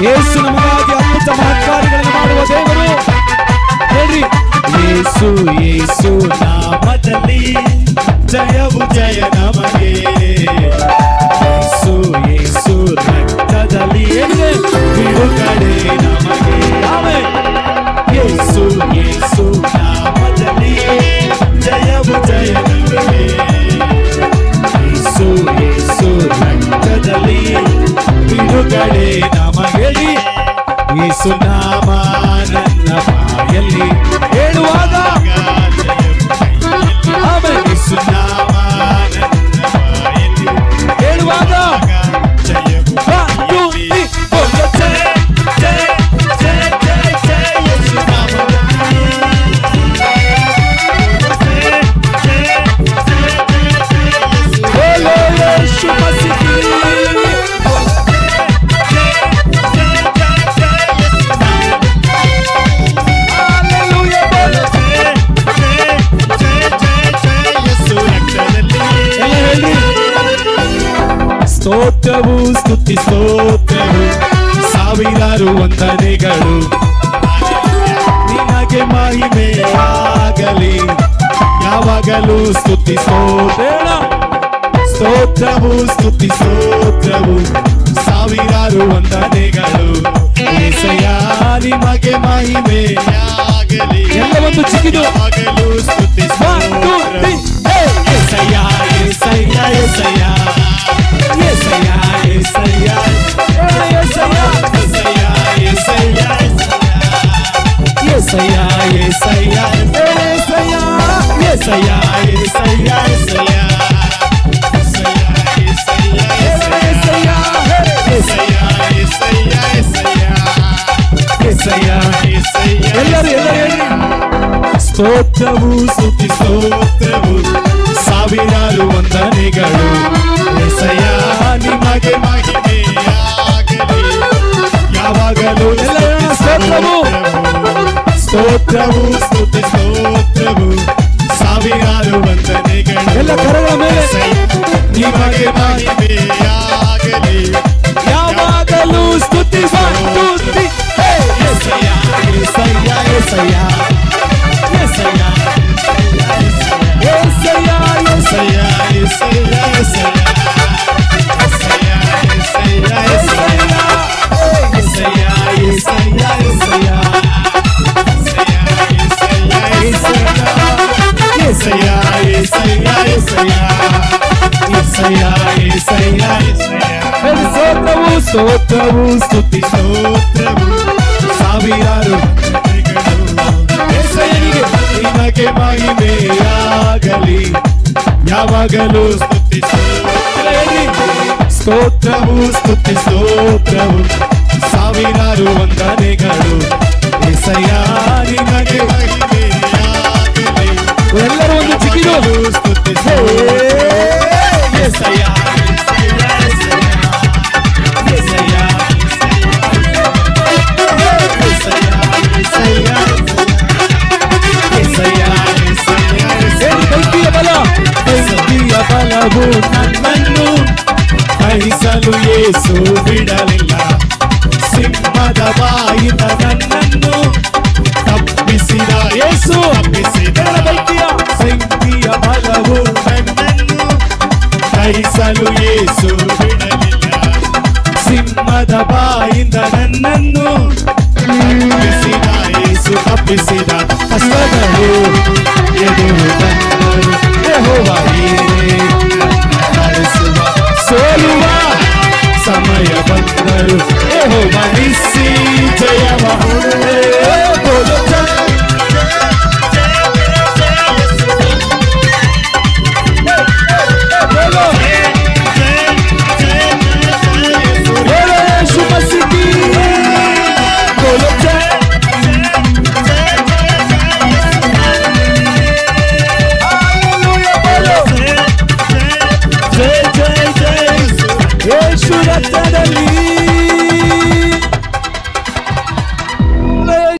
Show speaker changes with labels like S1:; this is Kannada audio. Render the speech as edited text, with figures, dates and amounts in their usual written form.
S1: ಯೇಸು ನಮಗಾಗಿ ಅದ್ಭುತ ಮಹತ್ಕಾರ್ಯಗಳನ್ನು ಮಾಡುವ ದೇವರು. ಹೇಳ್ರಿ, ಯೇಸು ಯೇಸು ನಾಮದಲ್ಲಿ ಜಯವು ಜಯ ನಮಗೆ. ಯೇಸು ಯೇಸು ರಕ್ತದಲ್ಲಿ ಬಿಡುಗಡೆ ನಮಗೆ. ಯೇಸು ಯೇಸು ನಾಮದಲ್ಲಿ ಜಯವು ಜಯ ನಮಗೆ. ಯೇಸು ಯೇಸು ರಕ್ತದಲ್ಲಿ ಬಿಡುಗಡೆ ನಮಗೆ. ಯೇಸು ನಾಮ ನನ್ನ ಬಾಯಲ್ಲಿ ಹೇಳುವಾಗ ಯೇಸು ನಾಮ ನನ್ನ ಬಾಯಲ್ಲಿ ಹೇಳುವಾಗ ಸ್ತೋತ್ರವು ಸ್ತುತಿ ಸ್ತೋತ್ರವು ಸಾವಿರಾರು ವಂದನೆಗಳು ನಿನಗೆ ಮಹಿಮೆಯಾಗಲಿ. ಯಾವಾಗಲೂ ಸ್ತುತಿ ಸ್ತೋತ್ರ. ಸ್ತೋತ್ರವು ಸ್ತುತಿ ಸ್ತೋತ್ರವು ಸಾವಿರಾರು ವಂದನೆಗಳು. యేసయ్య ನಿಮಗೆ ಮಹಿಮೆಯಾಗಲಿ. ಎಲ್ಲವೊಂದು ಚಿಕ್ಕಿದು ಯಾವಾಗಲೂ ಸ್ತುತಿ ಸ್ತೋತ್ರ. యేసయ్య యేసయ్య యేసయ్య Yesaya, Yesaya, Yesaya, Yesaya, Yesaya, Yesaya, Yesaya, Yesaya, Yesaya, Yesaya, ಸ್ತೋತ್ರವು ಸ್ತುತಿ ಸ್ತೋತ್ರವು ಸಾವಿರಾರು ವಂದನೆಗಳು. యేసయ్య ನಿಮಗೆ ಮಹಿಮೆಯಾಗಲಿ. ಯಾವಾಗಲೂ ಸ್ತೋತ್ರವು ಸ್ತೋತ್ರವು ಸ್ತುತಿ ಸ್ತೋತ್ರವು ಸಾವಿರಾರು ವಂದನೆಗಳು. ಎಲ್ಲ ಕರಗಳ ಮೇಲೆ ನಿಮಗೆ ಮಹಿಮೆಯಾಗಲಿ. ಯಾವಾಗಲೂ ಸ್ತುತಿ ಸ್ತುತಿ. యేసయ్య యేసయ్య యేసయ్య యేసయ్య యేసయ్య యేసయ్య యేసయ్య ಸ್ತೋತ್ರವು ಸ್ತುತಿ ಸ್ತೋತ್ರವು ಸಾವಿರಾರು యేసయ్యನಿಗೆ ನಿಮಗೆ ಮಹಿಮೆಯಾಗಲಿ. ಯಾವಾಗಲೂ ಸ್ತುತಿ ಸ್ತೋತ್ರವು ಸ್ತುತಿ ಸ್ತೋತ್ರವು ಸಾವಿರಾರು ವಂದನೆಗಳು. యేసయ్య ನಿಮಗೆ ಮಹಿಮೆಯಾಗಲಿ. ಎಲ್ಲರೂ ಒಂದು ಚಿಕ್ಕಿದು ಸ್ತುತಿ యేసయ్య ಬಲವು ನನ್ನನ್ನು ಕೈಸಲು ಯೇಸು ಬಿಡಲಿಲ್ಲ. ಸಿಂಹದ ಬಾಯಿಂದ ನನ್ನನ್ನು ತಪ್ಪಿಸಿದ ಯೇಸು ತಪ್ಪಿಸಿದ. ಸಿಂಹಿಯ ಬಲವು ನನ್ನನ್ನು ಕೈಸಲು ಯೇಸು ಬಿಡಲಿಲ್ಲ. ಸಿಂಹದ ಬಾಯಿಂದ ನನ್ನನ್ನು ತಪ್ಪಿಸಿದ ಯೇಸು ತಪ್ಪಿಸಿದ. ಕಷ್ಟಗಳು